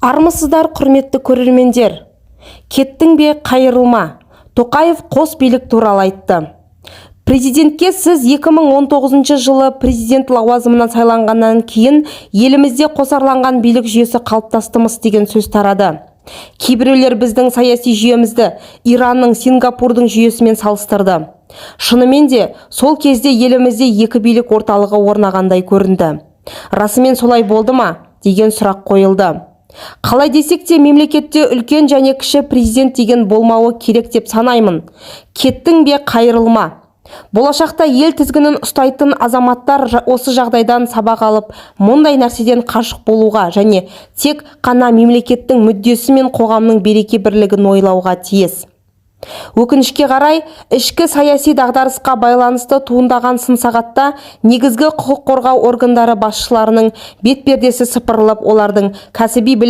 Армысыздар, құрметті көрермендер. Кеттің бе, қайырылма. Тоқаев қос билік туралы айтты. Президентке сіз 2019 жылы президент лауазымына сайланғаннан кейін елімізде қосарланған билік жүйесі қалыптастымыз деген сөз тарады. Кейбіреулер біздің саяси жүйемізді Иранның, Сингапурдың жүйесімен салыстырды. Шынымен де сол кезде елімізде екі билік орталығы орнағандай көрінді. Расымен солай болды ма деген сұрақ қойылды. Қалай десек те мемлекетте үлкен және кіші президент деген болмауы керек деп санаймын. Кеттің бе, қайырылма. Болашақта ел тізгінін ұстайтын азаматтар осы жағдайдан сабақ алып, мұндай нәрседен қашық болуға және тек қана мемлекеттің мүддесі мен қоғамның береке бірлігін ойлауға тиіс. Өкінішке қарай, ішкі саяси дағдарысқа байланысты туындаған сын-сағатта негізгі құқық қорғау органдары басшыларының бетпердесі сыпырылып, олардың кәсіби білік